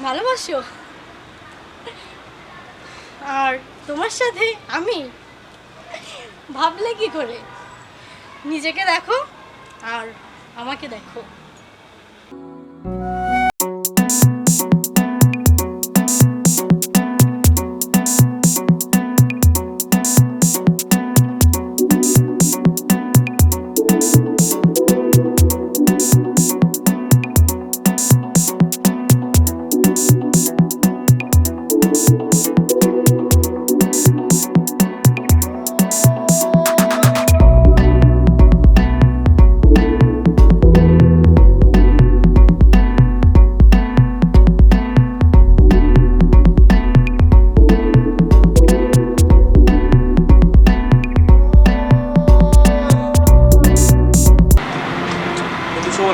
ভালোবাসো? আর তোমার সাথে আমি ভাবলে কি করে? নিজেকে দেখো আর আমাকে দেখো।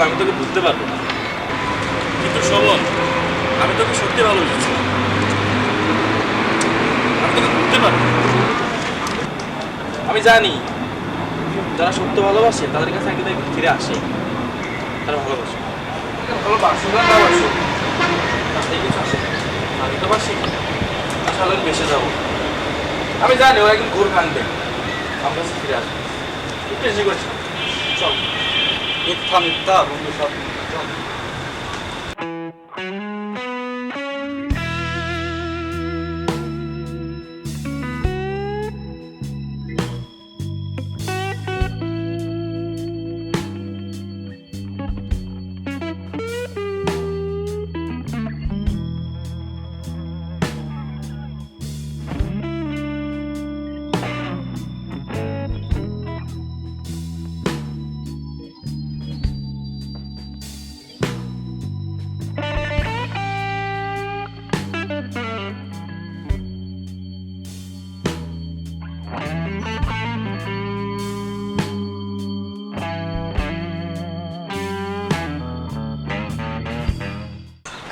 আমি তোকে বুঝতে পারবো না, কিন্তু শোভন আমি তোকে সত্যি ভালোবেসেছি। আমি তোকে বুঝতে পারবো। আমি জানি যারা সত্য ভালোবাসে তাদের কাছে একদিন একদিন ফিরে আসে। তারা ভালোবাসে, ভালোবাসুক আর না বাসুক তাতে কিছু আসে না। আমি তো বাসি, আসলে আমি বেসে যাবো। আমি জানি ও একদিন ঘুর ভাঙবে, আমার কাছে ফিরে আসবে। একটু এসে করছি, চল। মিথ্যা মিথ্যা বন্ধু সব মিথ্যা।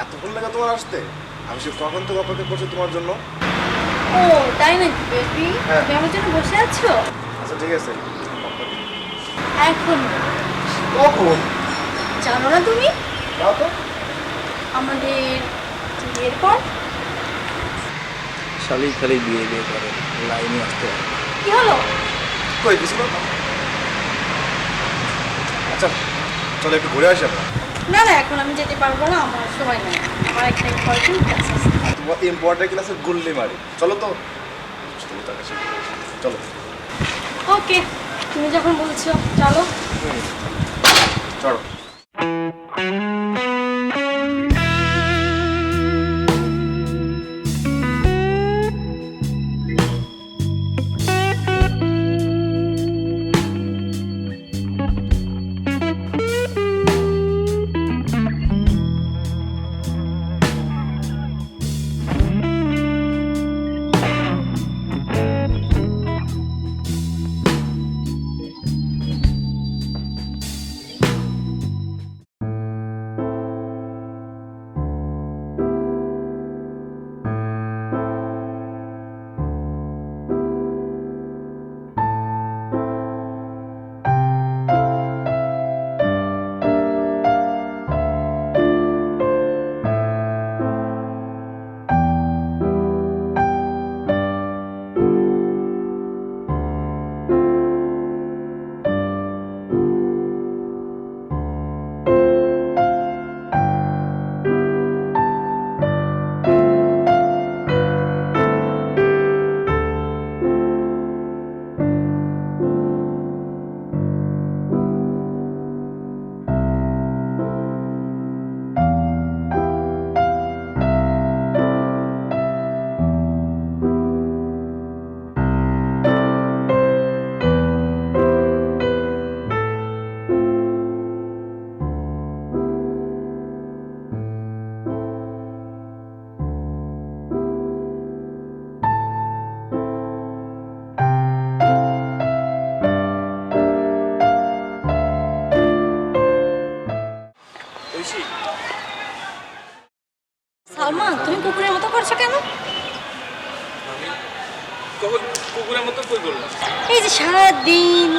এতক্ষণ লাগে তোমার আসতে? আমি সে কখন থেকে অপেক্ষা করছি তোমার জন্য। ও তাই নাকি বেবি? হ্যাঁ। তুমি আমার জন্য বসে আছো? আচ্ছা ঠিক আছে। এখন কখন? জানো না তুমি দাও তো। আমাদের বিয়ের পর শালি খালি বিয়ে বিয়ে করে, লাইনে আসতে হয়। কি হলো? কই কিছু না। আচ্ছা চলো একটু ঘুরে আসি আমরা। না না, এখন আমি যেতে পারবো না, আমার সময় নেই। আমার একটা ইম্পর্টেন্ট ক্লাস আছে। তোমার ইম্পর্টেন্ট ক্লাসে গুল্লি মারি। চলো তো। তুমি তার কাছে চলো। ওকে, তুমি যখন বলছো চলো। চলো। সালমান, তুমি কুকুরের মতো করছো কেন? কুকুরের মতো কই করলাম? এই যে সারাদিন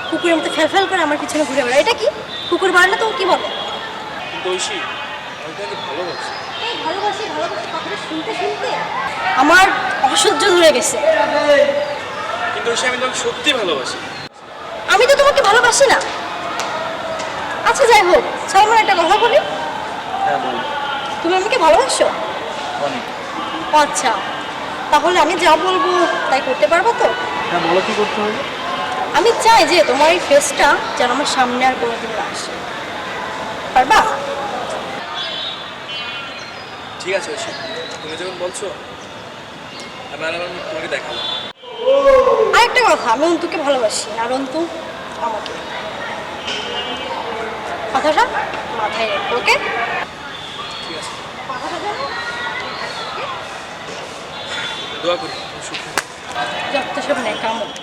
কুকুরের মতো ফেলফেল করে আমার পিছনে ঘুরে বেড়ায়, এটা কি? কুকুর বাড়লে তো কি বলে? কিন্তু ঐশী, আমি তোমাকে ভালোবাসি। ভালোবাসি ভালোবাসি কথাটা শুনতে শুনতে আমার অসহ্য ধরে গেছে। কিন্তু ঐশী আমি তোমাকে সত্যি ভালোবাসি। আমি তো তোমাকে ভালোবাসি না। আচ্ছা যাই হোক, সালমান একটা কথা বলি, হ্যাঁ বল। তুমি আমাকে ভালোবাসো? অনেক। আচ্ছা, তাহলে আমি যা বলবো তাই করতে পারবো তো? হ্যাঁ বলো, কি করতে হবে? আমি চাই যে তোমার এই ফেসটা যেন আমার সামনে আর কোনোদিন না আসে। পারবা? ঠিক আছে ঐশী, তুমি যখন বলছো আমি আর আমার মুখ তোমাকে দেখাবো। আরেকটা কথা, আমি অন্তুকে ভালোবাসি আর অন্তু আমাকে। কথাটা মাথায় রেখো, ওকে? ঠিক আছে, কথাটা জানো? দোয়া করি তুমি সুখ থাকো। যত সব নেই কামড়।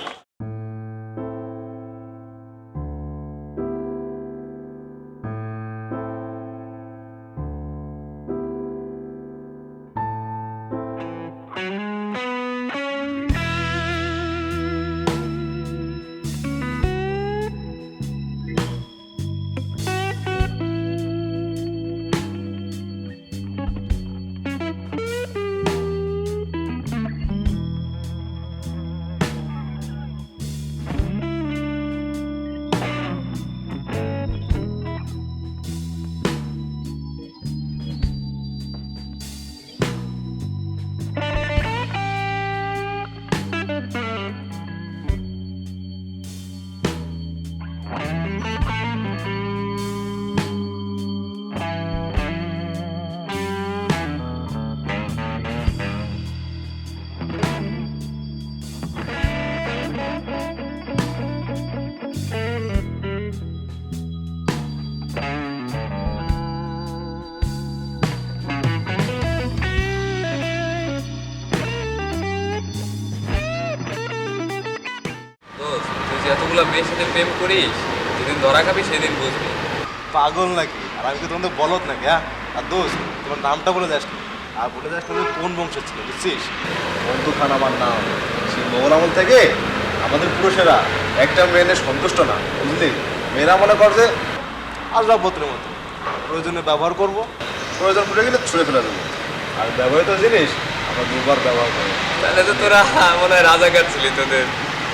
তুই যে এতগুলো মেয়ের সাথে প্রেম করিস, যেদিন ধরা খাবি সেদিন বুঝবি। পাগল নাকি? আর আমি কি তোমাদের বলত নাকি? হ্যাঁ, আর দোস্ত তোমার নামটা বলে যাস না, আর বলে যাস তুমি কোন বংশ ছিল, বুঝছিস? বন্ধু খান আমার নাম। সেই মোগল আমল থেকে আমাদের পুরুষেরা একটা মেয়েদের সন্তুষ্ট না, বুঝলি? মেয়েরা মনে কর যে আসবাবপত্রের মতো, প্রয়োজনে ব্যবহার করব, প্রয়োজন পড়ে গেলে ছুঁড়ে ফেলে দেবো। আর ব্যবহৃত জিনিস আমরা দুবার ব্যবহার করবো। তাহলে তো তোরা মনে হয় রাজাকার ছিলি, তোদের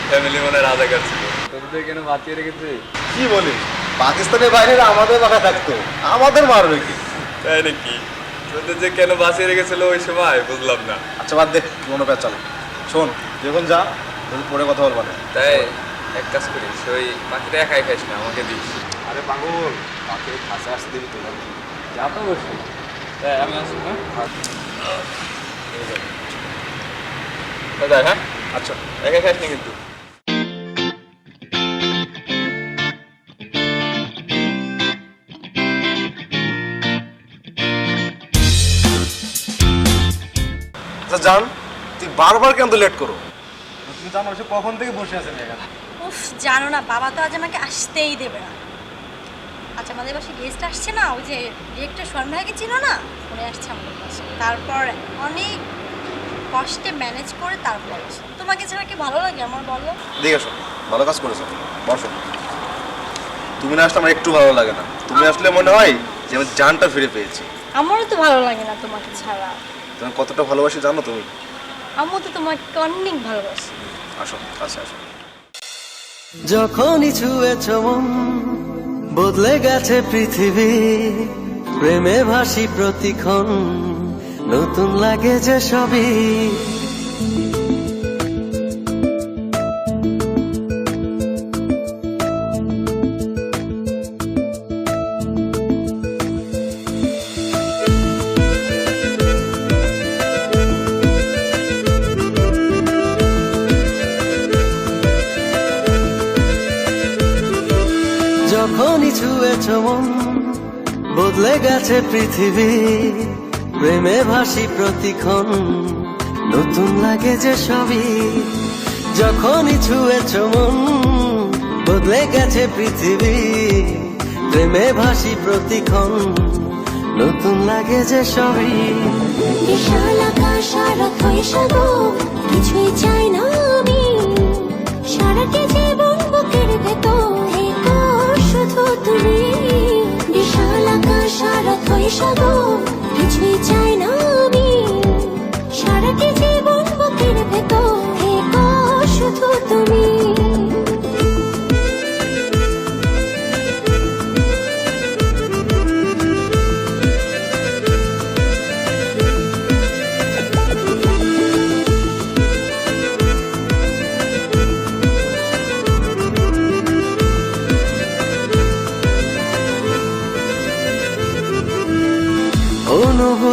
ফ্যামিলি মনে হয় রাজাকার ছিল, তোদের কেন বাঁচিয়ে রেখেছে? কি বলিস? পাকিস্তানের বাইরে আমাদের বাসায় থাকতো, আমাদের মারবে কি? তাই নাকি? তোদের যে কেন বাঁচিয়ে রেখেছিল ওই সময় বুঝলাম না। আচ্ছা বাদ দে, কোনো প্যাচ চল। শোন, যখন যা তোর পরে কথা বলবা না। তাই এক কাজ করিস, ওই পাখিটা একাই খাইস না, আমাকে দিস। আরে পাগল, পাখি কাছে আসতে দিবি তো না? যা তো বসি। তাই আমি আসি, হ্যাঁ? দাদা, হ্যাঁ আচ্ছা একাই খাইস না কিন্তু। আচ্ছা জান, তুই বারবার কেন লেট করো? তুমি জানো সে কখন থেকে বসে আছেন এখানে? উফ, জানো না, বাবা তো আজ আমাকে আসতেই দেবে না। আচ্ছা, আমাদের বাসায় গেস্ট আসছে না, ওই যে ডিরেক্টর শর্মা ভাইকে ছিল না, উনি আসছে আমাদের বাসায়। তারপর অনেক কষ্টে ম্যানেজ করে তারপর আসে। তোমাকে ছাড়া কি ভালো লাগে আমার, বলো? দেখে শোন, ভালো কাজ করেছো, বসো। তুমি না আসলে আমার একটু ভালো লাগে না। তুমি আসলে মনে হয় যে আমি জানটা ফিরে পেয়েছি। আমারও তো ভালো লাগে না তোমাকে ছাড়া। তুমি কতটা ভালোবাসি জানো তুমি? আমিও তো তোমাকে অনেক ভালোবাসি। আসো কাছে আসো। যখনই ছুঁয়েছ মন বদলে গেছে পৃথিবী, প্রেমে ভাসি প্রতিক্ষণ, নতুন লাগে যে সবই। যখনই ছুঁয়েছ মন বদলে গেছে পৃথিবী, প্রেমে ভাসি প্রতিক্ষণ, নতুন লাগে যে সবই। যখনই ছুঁয়েছ মন বদলে গেছে পৃথিবী, প্রেমে ভাসি প্রতিক্ষণ, নতুন লাগে যে সবই। বিশাল আকাশ সারা হয়ে সাগো, কিছুই চাই না আমি, সারাটি জীবন বুকের ভেতর থেকো শুধু তুমি। বিশাল আকাশ সারা হয়ে সাগো, কিছুই চাই না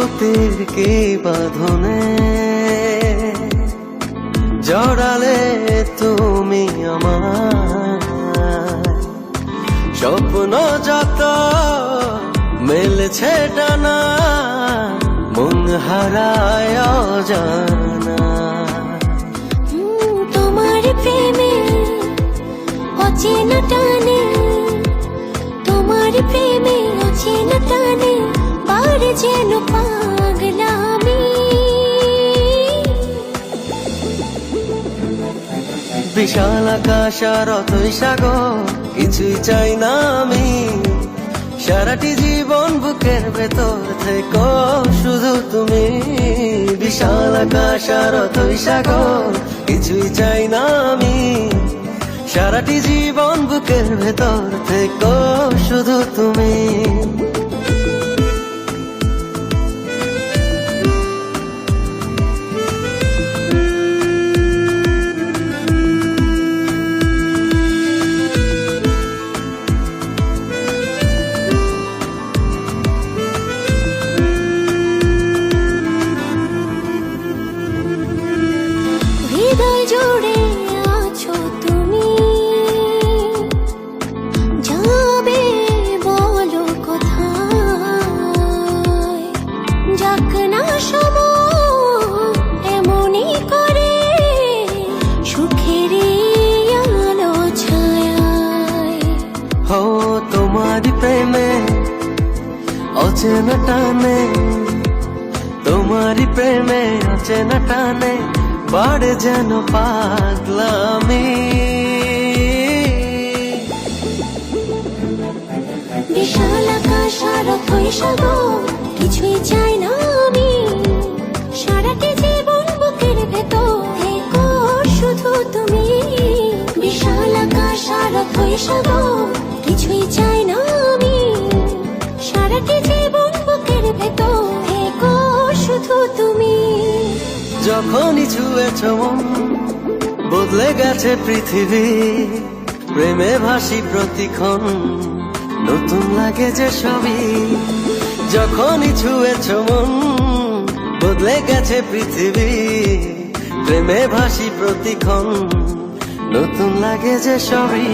স্মৃতির কি বাঁধনে জড়ালে তুমি আমার স্বপ্ন যত মেলেছে ডানা মন হারায় অজানা তোমার প্রেমে অচেনা টানে তোমার প্রেমে অচেনা টানে বাড়ে যেন পাগলামি বিশাল আকাশ আর অতই সাগর কিছুই চাই না আমি সারাটি জীবন বুকের ভেতর থেকো শুধু তুমি বিশাল আকাশ আর অতই সাগর কিছুই চাই না আমি সারাটি জীবন বুকের ভেতর থেকো শুধু তুমি হৃদয় জুড়ে আছো তুমি যাবে বলো কোথায় যাক না সময় এমনই করে সুখের আলো ছায়ায় হো তোমারি প্রেমে অচেনা টানে তোমারি প্রেমে অচেনা টানে বাড়ে যেন পাগলামি বিশাল আকাশ আর অথই সাগর কিছুই চাই না আমি সারাটি জীবন বুকের ভেতর থেকো শুধু তুমি বিশাল আকাশ আর অথই সাগর কিছুই চাই না আমি সারাটি জীবন বুকের ভেতর থেকো শুধু তুমি যখনই ছুঁয়েছ মন বদলে গেছে পৃথিবী প্রেমে ভাসি প্রতিক্ষণ নতুন লাগে যে সবই যখনই ছুঁয়েছ মন বদলে গেছে পৃথিবী প্রেমে ভাসি প্রতিক্ষণ নতুন লাগে যে সবই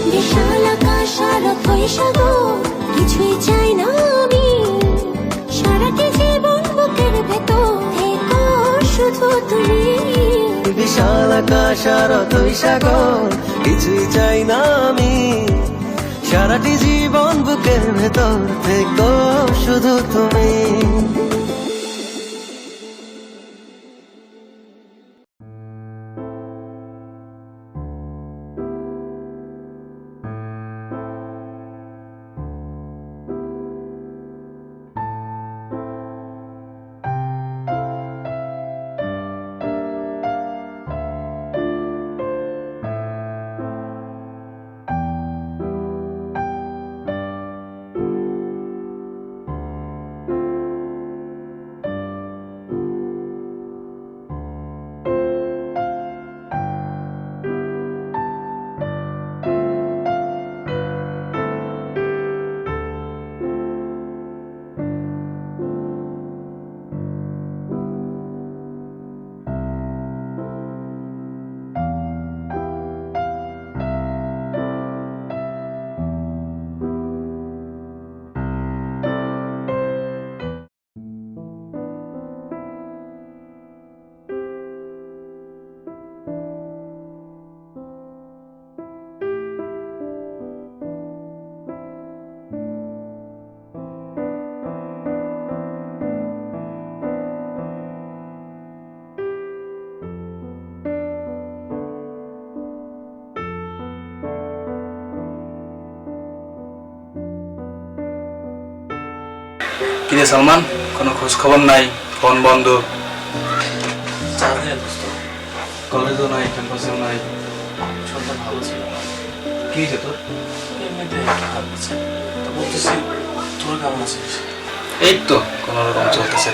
বিশাল আকাশ আর অথই সাগর কিছুই চাই না আমি সারাটি জীবন বুকের ভেতর থেকো শুধু তুমি বিশাল আকাশ আর অতই সাগর কিছুই চাই না আমি সারাটি জীবন বুকের ভেতর থেকো শুধু তুমি কিরে সালমান কোনো খোঁজ খবর নাই ফোন বন্ধ কলেজও নাই ক্যাম্পাসেও নাই সন্তান ভালো ছিল কি হয়েছে তোর এমনিতে খারাপ আছে তো বলতেছি তোর কেমন আছিস এই তো কোনো রকম চলতেছে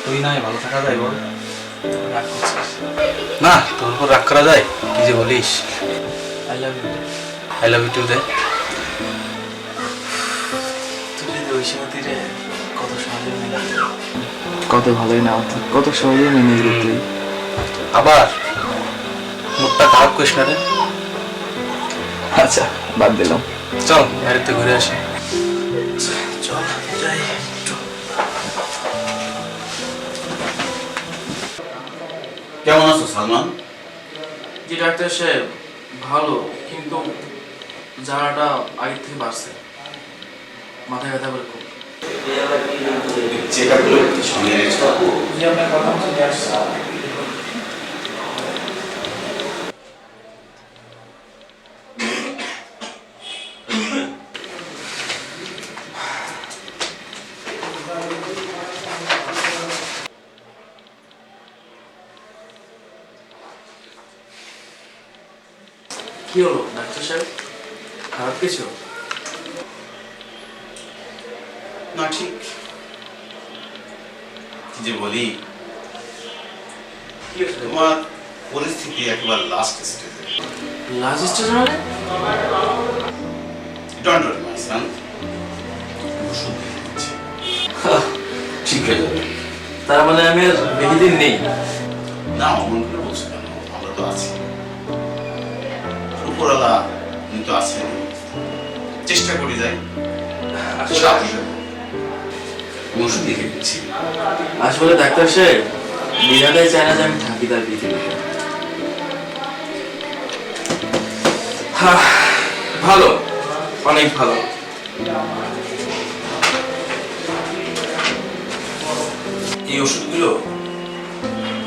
তুই নাই ভালো থাকা যায় বল তোর রাগ করছিস না তোর উপর রাগ করা যায় কি যে বলিস I love you I love you too দে তুই যদি ওই সময় তীরে কত সহজে মেনে নিল। কত ভালোই না কত সহজে মেনে নিলি তুই। আবার মুখটা খারাপ করিস না রে। আচ্ছা বাদ দিলাম। চল বাইরেতে ঘুরে আসি। চল যাই একটু। কেমন আছো সালমান? জি ডাক্তার সাহেব, ভালো, কিন্তু জ্বালাটা আগের থেকে বাড়ছে, মাথায় ব্যথা করে খুব। চেক আপ গুলো সঙ্গে এনেছো? জি আপনার কথা মতো নিয়ে আসছি। কি হলো ডাক্তার সাহেব, খারাপ কিছু? না ঠিক কি যে বলি, কি হয়েছে? তোমার পরিস্থিতি একেবারে লাস্ট স্টেজে। লাস্ট স্টেজ মানে? ডোন্ট ওয়ারি মাই সান, ওষুধ দিয়ে দিচ্ছি, ঠিক হয়ে যাবে। তার মানে আমি আর বেশি দিন নেই? না অমন করে বলছো কেন, আমরা তো আছি, উপরওয়ালা কিন্তু আছেন, চেষ্টা করি যাই। আসলে ওষুধ লিখে দিচ্ছি। আসলে ডাক্তার সাহেব, বিনাটাই চায় না যে আমি থাকি তার পৃথিবীতে। ভালো, অনেক ভালো। এই ওষুধগুলো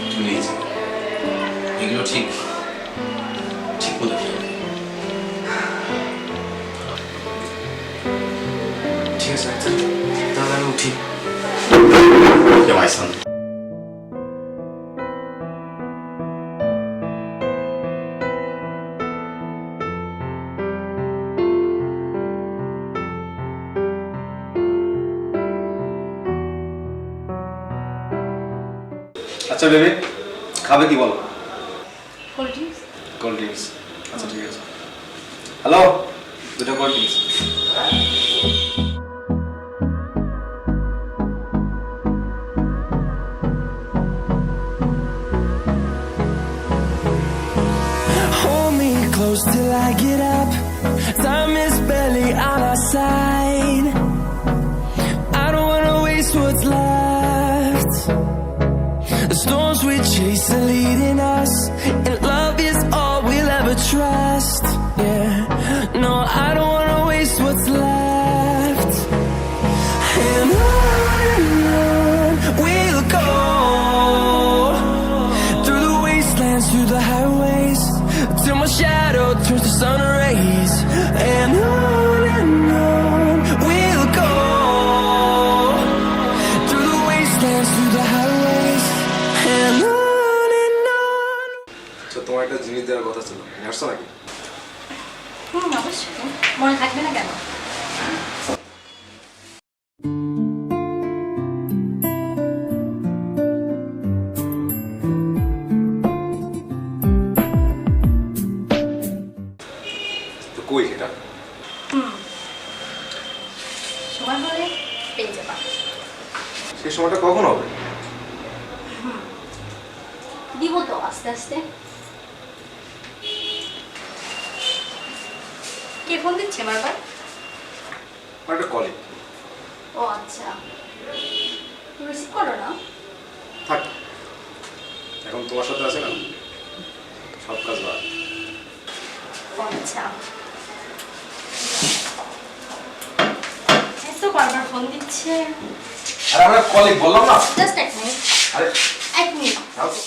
তুমি নিয়ে যাও, এগুলো ঠিক ঠিক মতো খেয়ে নাও। ঠিক আছে ডাক্তার, তাহলে আমি উঠি। ওকে মাই সান। আচ্ছা বেবি, খাবে কি বলো? Cold drinks. কোল্ড ড্রিঙ্কস, আচ্ছা ঠিক আছে। হ্যালো, দুটো cold drinks. Hold me close till I get up. Time is barely on our side. I don't wanna waste what's left. The storms we chase are leading us, and love is all we'll ever trust. Yeah, no, I don't wanna waste what's left. And on we'll go, through the wastelands, through the highways, till my shadow turns to sun rays. And on we'll go, through the wastelands, through the highways, and on. আচ্ছা তোমার একটা জিনিস দেওয়ার কথা ছিল, আসছো নাকি? অবশ্যই, মনে থাকবে না কেন? তো কই সেটা? সময় হলে পেয়ে যাবা। সেই সময়টা কখন হবে? দিব তো আস্তে আস্তে। কে ফোন দিচ্ছে বারবার? আমার একটা কলিগ। ও আচ্ছা, রিসিভ করো না। থাক, এখন তোমার সাথে আছে না, সব কাজ বাদ। ও আচ্ছা, এত বারবার ফোন দিচ্ছে। আরে আমার কলিগ বললাম না। জাস্ট এক মিনিট, আরে এক মিনিট। যাও তো।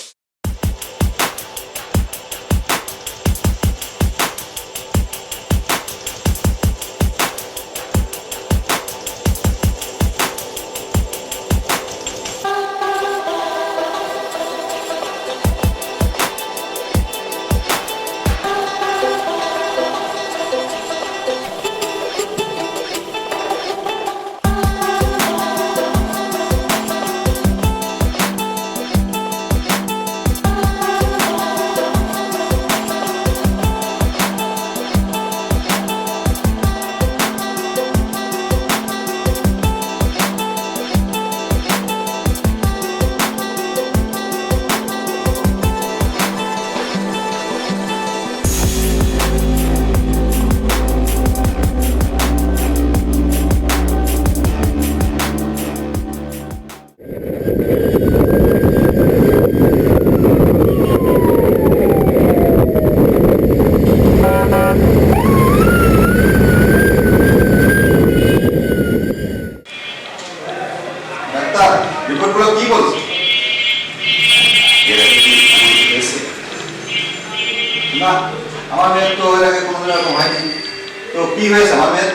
তো কি হয়েছে আমার মেয়ের?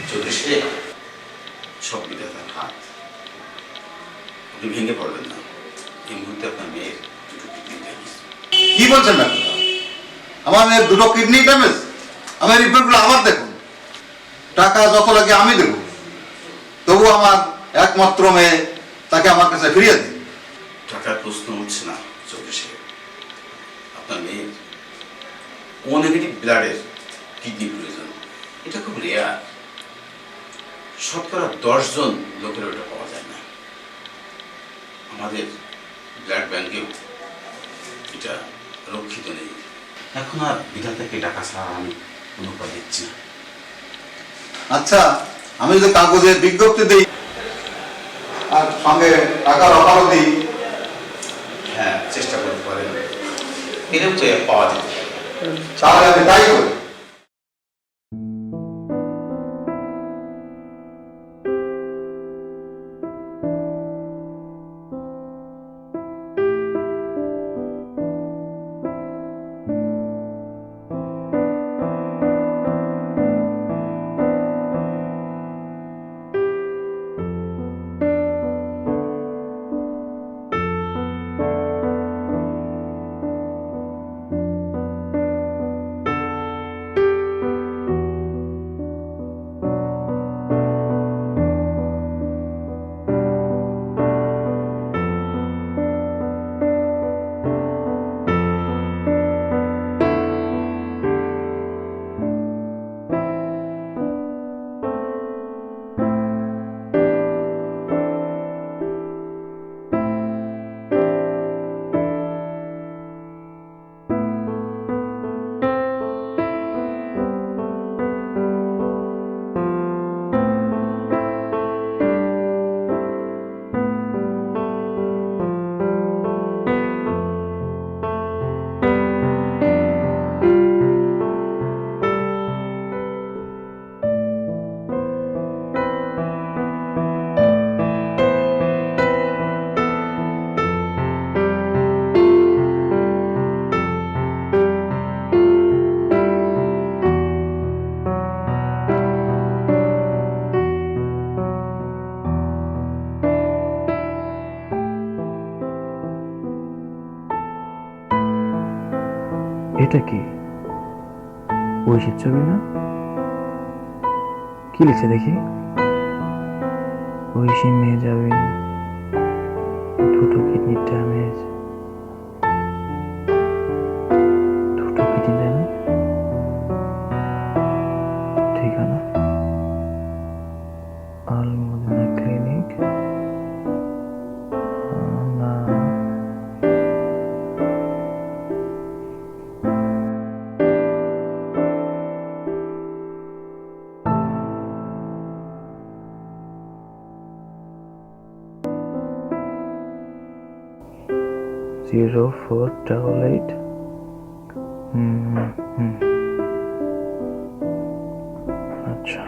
চৌধুরী সাহেব, সব বিধাতার হাত। আপনি ভেঙে পড়বেন না। এই মুহূর্তে আপনার মেয়ের দুটো কিডনি ড্যামেজ। কি বলছেন না? আমার মেয়ের দুটো কিডনি ড্যামেজ? আমার রিপোর্টগুলো আমার দেখুন, টাকা যত লাগে আমি দেব, তবু আমার একমাত্র মেয়ে, তাকে আমার কাছে ফিরিয়ে দিন। টাকার প্রশ্ন উঠছে না চৌধুরী সাহেব। আপনার মেয়ের ও নেগেটিভ ব্লাডের কিডনি প্রয়োজন। এটা খুব রেয়ার, শতকরা 10 জন লোকের ওটা পাওয়া যায় না। আমাদের ব্লাড ব্যাংকেও এটা রক্ষিত নেই। এখন আর বিধাতাকে টাকা ছাড়া আমি কোনো উপায় দিচ্ছি না। আচ্ছা, আমি যদি কাগজে বিজ্ঞপ্তি দিই আর সঙ্গে টাকার অফারও দিই, হ্যাঁ, চেষ্টা করতে পারেন, এরকম তো পাওয়া যেতে পারে। তাহলে আমি তাই করি। এটা কি ঐশীর ছবি না? কি লিখছে দেখি? ঐশী মেয়ে যাবে, দুটো কিডনি ড্যামেজ, দুটো কিডনি ড্যামেজ। ঠিকানা আলমদিনা ক্লিনিক। না, 0488। আচ্ছা,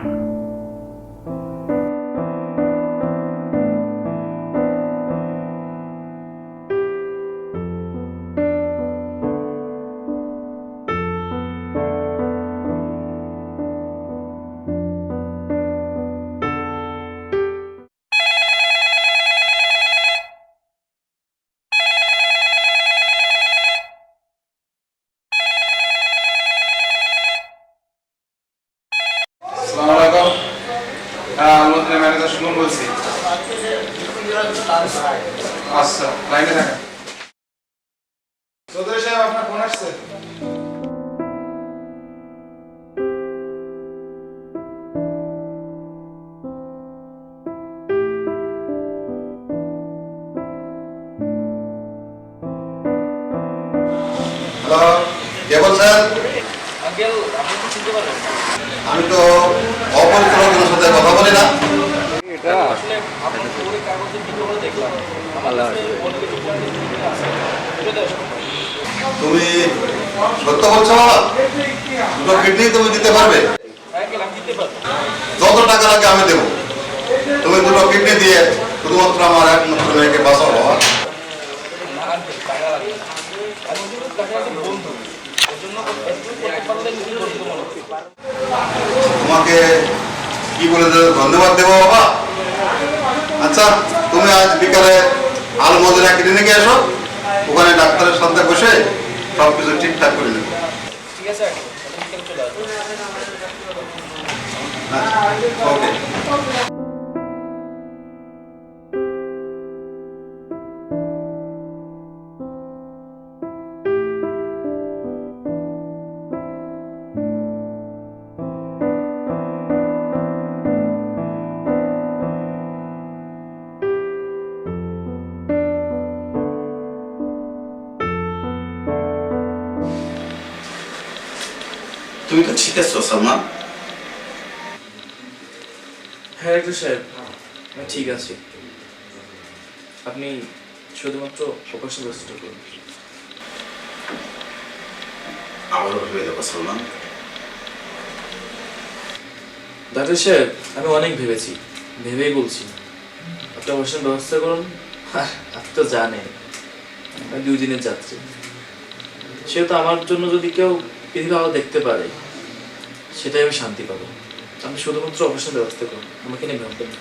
আসসালামু আলাইকুম। হ্যাঁ, আলমদিনা ম্যানেজার সুমন বলছি। আচ্ছা, লাইনে থাকেন। চৌধুরী সাহেব, আপনার ফোন আসছে। হ্যালো, কে বলছেন? আঙ্কেল, আপনি কি চিনতে পারবেন? আমি তো অপরিচিত লোকের সাথে কথা বলি না। আসলে আপনার পুরো কাগজে ভিডিওগুলো দেখলাম, আমার কাছে অনেক কিছু আছে। তুমি সত্য বলছো বাবা? দুটো কিডনি তুমি দিতে পারবে? আঙ্কেল, আমি দিতে পারবো। যত টাকা লাগে আমি দেবো। তুমি দুটো কিডনি দিয়ে শুধুমাত্র আমার একমাত্র মেয়েকে বাঁচাও বাবা। না আঙ্কেল, টাকা লাগবে। আমি কিন্তু টাকা বন্ধু, ওর জন্য একবার নিজে করতে মনে তোমাকে কি বলে ধন্যবাদ দেবো বাবা। আচ্ছা, তুমি আজ বিকালে আলমদিনা ক্লিনিকে এসো, ওখানে ডাক্তারের সাথে বসে সব কিছু ঠিকঠাক করে নেবো। ঠিক আছে, বিকেলে চলে আসবো। ওকে। তুমি তো ঠিক আছো সালমান? হ্যাঁ ডাক্তার সাহেব, আমি ঠিক আছি। আপনি শুধুমাত্র অপারেশন ব্যবস্থা করুন। আবারও ভেবে দেখো সালমান। ডাক্তার সাহেব, আমি অনেক ভেবেছি, ভেবেই বলছি আপনি অপারেশন ব্যবস্থা করুন। আপনি তো জানেন আমি 2 দিনের যাত্রী, সেহেতু আমার জন্য যদি কেউ পৃথিবী আলো দেখতে পারে সেটাই আমি শান্তি পাবো। আপনি শুধুমাত্র অপারেশন ব্যবস্থা করুন, আমাকে নিয়ে ভাববেন না।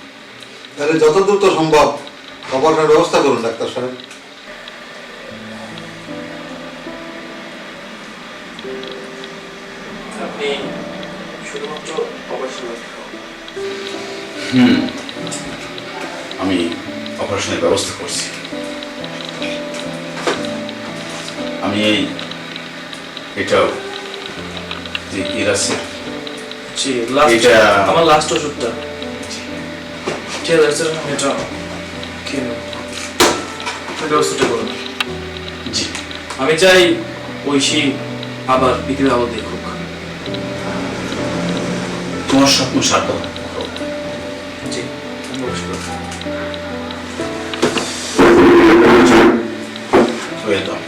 তাহলে যত দ্রুত সম্ভব অপারেশনের ব্যবস্থা করুন ডাক্তার সাহেব। আপনি শুধুমাত্র অপারেশন ব্যবস্থা করুন। আমি অপারেশনের ব্যবস্থা করছি। আমি এটাও যে ইরাসের জি, লাস্ট এটা- আমার লাস্ট ওষুধটা। ঠিক আছে স্যার, এটা খেয়ে নেব। আপনি ব্যবস্থাটা করুন। জি, আমি চাই ঐশী আবার পৃথিবীর আলো দেখুক। তোমার স্বপ্ন সার্থক হোক। জি, আমি অবশ্যই করব। ওয়েলকাম।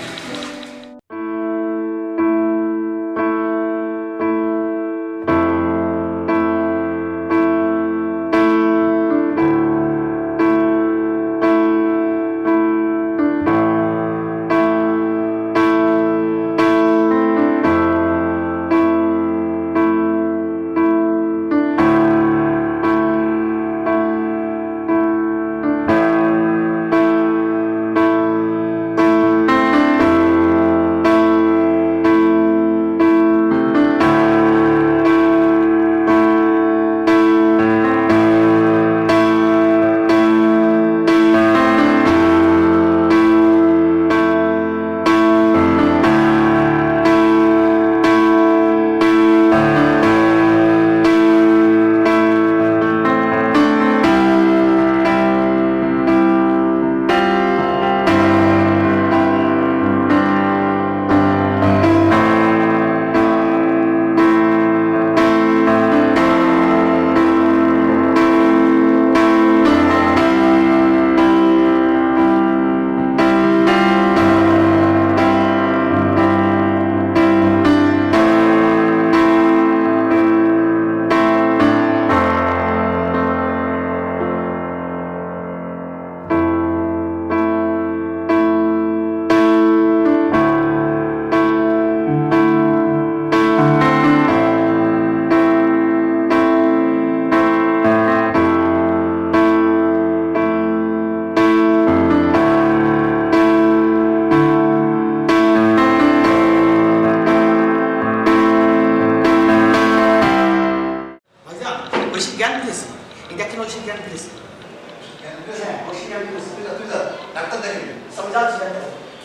ডাক্তার দেখেন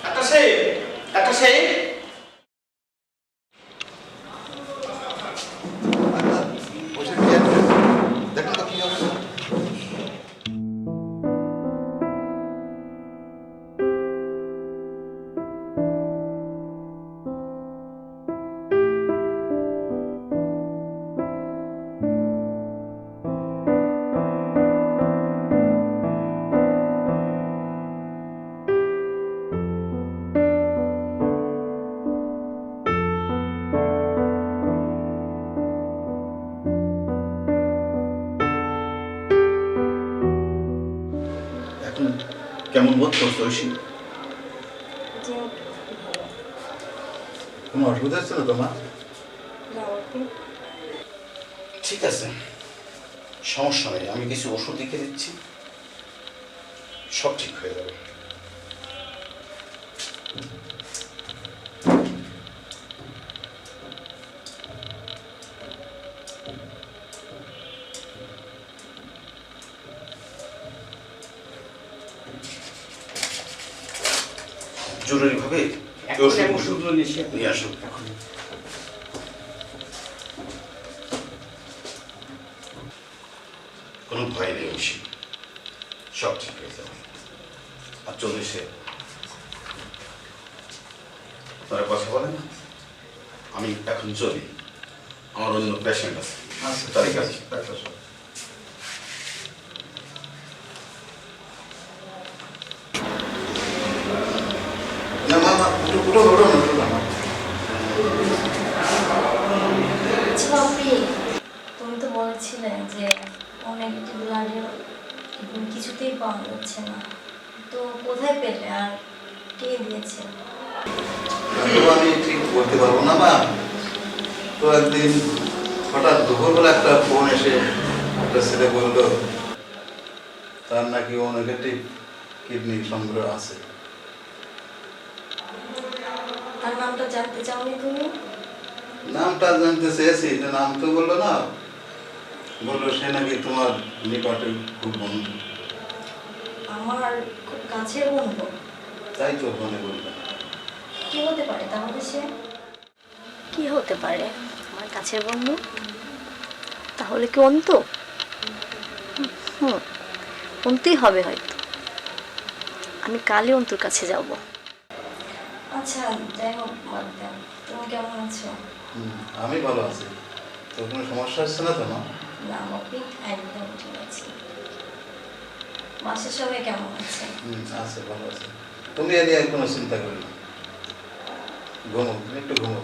একটা সেই দেখেন তো কি অবস্থা। এখন কেমন বোধ করছো ঐশী? কোনো অসুবিধা হচ্ছে না তোমার? ঠিক আছে, সমস্যা নেই, আমি কিছু ওষুধ লিখে দিচ্ছি, সব ঠিক হয়ে যাবে। জরুরিভাবে ওষুধগুলো নিয়ে আসুন। কোনো ভয় নেই ঐশী, সব ঠিক হয়ে যাবে। আর চল্লিশে আপনারা কথা বলেন, আমি এখন চলি, আমার অন্য পেশেন্ট আছে। তারিখ আছে ডাক্তার সাহেব। না না না, উঠো উঠো না, উঠো না। তুমি তো বলেছিলে যে নেগেটিভ ব্লাডের কিছুতেই পাওয়া যাচ্ছে না, তো কোথায় পেলে আর কে দিয়েছে? আমি ঠিক বলতে পারবো না মা। তো একদিন হঠাৎ দুপুরবেলা একটা ফোন এসে একটা ছেলে বললো তার নাকি ও নেগেটিভ কিডনি সংগ্রহ আছে। আর নামটা জানতে চাওনি তুমি? নামটা জানতে চেয়েছি, নাম তো বললো না, বললো সে নাকি তোমার নিকটে খুব বন্ধু। আমার খুব কাছের বন্ধু? তাই তো মনে বললো। কি হতে পারে তাহলে সে? কি হতে পারে আমার কাছের বন্ধু? তাহলে কি অন্ত? অন্তই হবে হয়তো। আমি কালই অন্তর কাছে যাব। আচ্ছা যাই হোক, বাদ দাও। তুমি কেমন আছো? আমি ভালো আছি, তো কোনো সমস্যা হচ্ছে না তো? না বাপি, একদম ঠিক আছে। বাসার সবাই কেমন আছে? আছে, ভালো আছে। তুমি এ নিয়ে কোনো চিন্তা করো না, ঘুমো, তুমি একটু ঘুমো।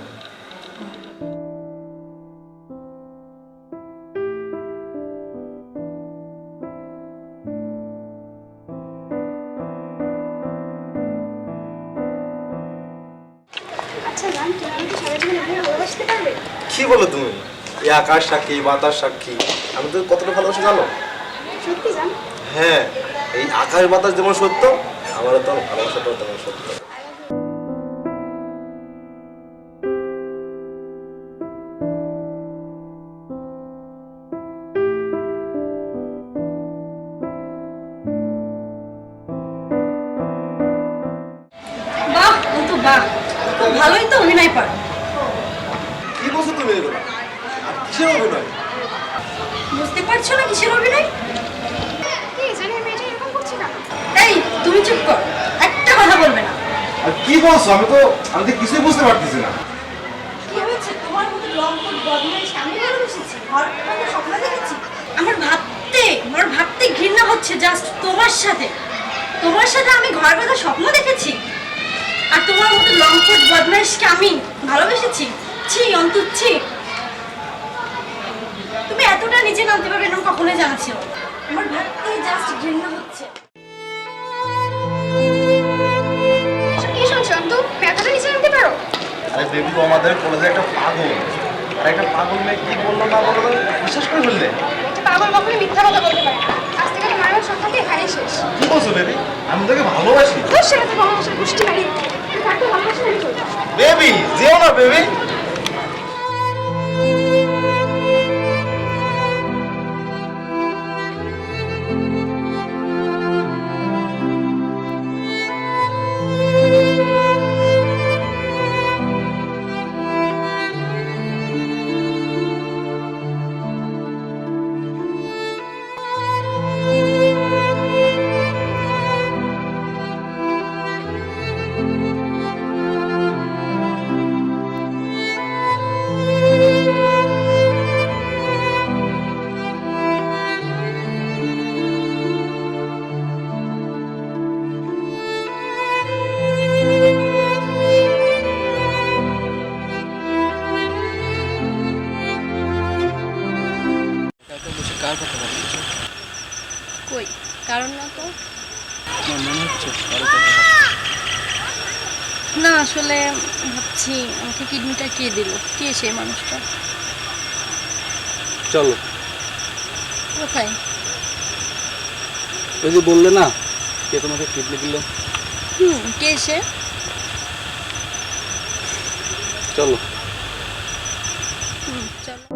আচ্ছা জান, তুমি আমাকে সারা জীবন এভাবে ভালোবাসতে পারবে? কি বলো তুমি? এই আকাশ সাক্ষী, বাতাস সাক্ষী, আমি তো কতটা ভালোবাসি জানো? সত্যি জান? হ্যাঁ, এই আকাশ বাতাস যেমন সত্য, আমারও তো ভালোবাসাটাও তেমন সত্য। বাহ, অন্তু বাহ, খুব ভালোই তো অভিনয় পারো। কি বলছো তুমি এগুলো? আর কিসের অভিনয়? বুঝতে পারছো না কিসের অভিনয়? এই জানি মেয়েটা এরকম করছে না। এই তুমি চুপ কর, একটা কথা বলবে না। আর কি বলছো? আমি তো কিছুই বুঝতে পারতেছি না। কি হয়েছে? তোমার মতো লম্পট বদমাইশ আমি ভালোবেসেছি, ঘরটা স্বপ্ন দেখেছি। আমার ভাবতে ঘৃণা হচ্ছে জাস্ট তোমার সাথে আমি ঘর বাঁধা স্বপ্ন দেখেছি, আর তোমার মতো লম্পট বদমাইশকে আমি ভালোবেসেছি। ছি অন্তু, ছি। তুমি এতটা নিচে নামতে পারবে এরকম কখনোই জানা ছিল না। আমার ভাবতে জাস্ট ঘৃণা হচ্ছে। কি শুনছো অন্তু? ব্যথাটা নিচে নামতে পারো? আরে বেবি, ও আমাদের কলেজে একটা পাগল, আর একটা পাগল মেয়ে কি বললো না বললো বিশ্বাস করে ফেললে। একটা পাগল কখনো মিথ্যা কথা বলতে পারে না। আজ থেকে তোমার আমার সংখ্যাতে এখানেই শেষ। কি বলছো বেবি? আমি তোকে ভালোবাসি। তোর সাথে তো ভালোবাসার গোষ্ঠী মারি। তুই কাকে ভালোবাসি না চলছে? বেবি যেও না বেবি। কই কারণ না তো? না আসলে ভাবছি আমাকে কিডনিটা কে দিল, কে সেই মানুষটা? চলো। কোথায়? ওই যে বললে না কে তোমাকে কিডনি দিল, কে এসে? চলো। চলো।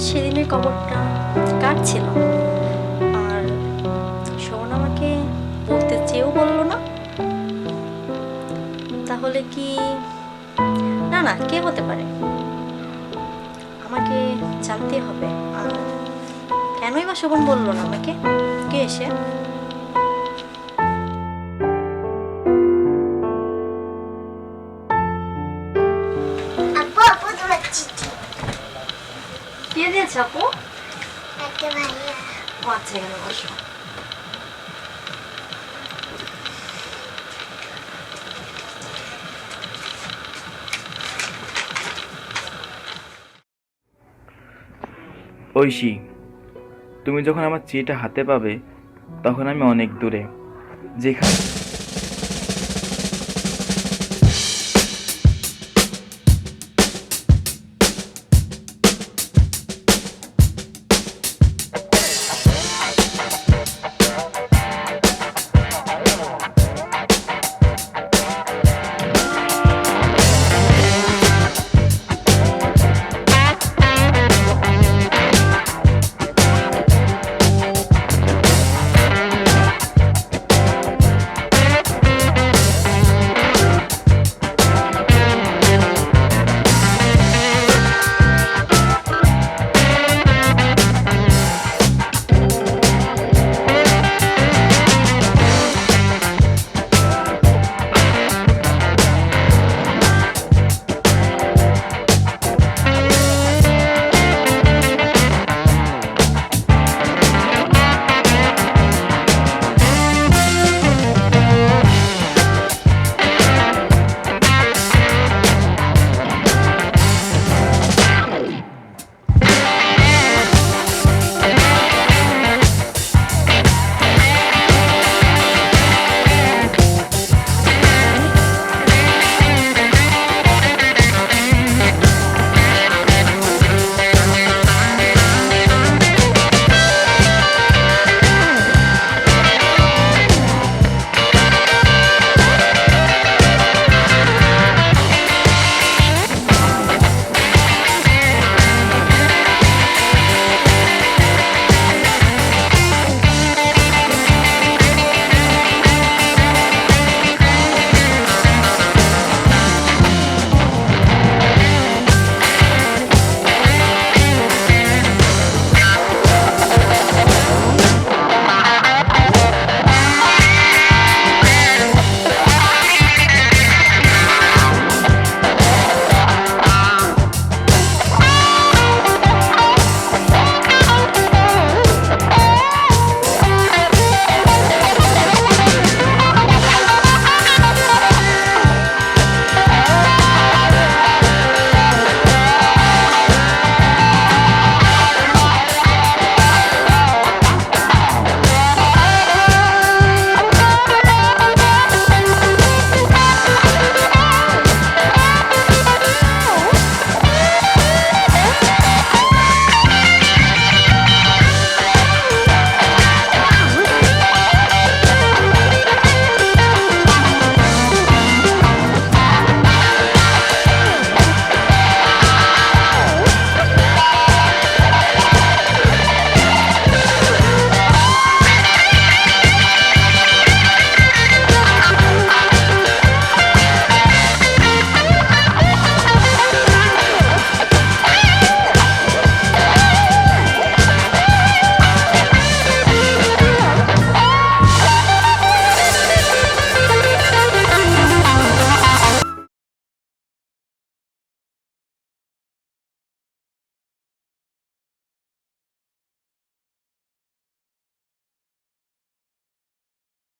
সেদিনের খবরটা কার ছিল? আর শোন আমাকে বলতে চেয়েও বললো না, তাহলে কি? না না, কে হতে পারে? আমাকে জানতে হবে। আর কেনই বা শোভন বললো না আমাকে? কে এসে? আপু আপু তোমার চিঠি কে দিয়েছে আপু? একটা ভাইয়া। ও আচ্ছা, এখানে বসো। ঐশী, তুমি যখন আমার চিঠিটা হাতে পাবে তখন আমি অনেক দূরে, যেখানে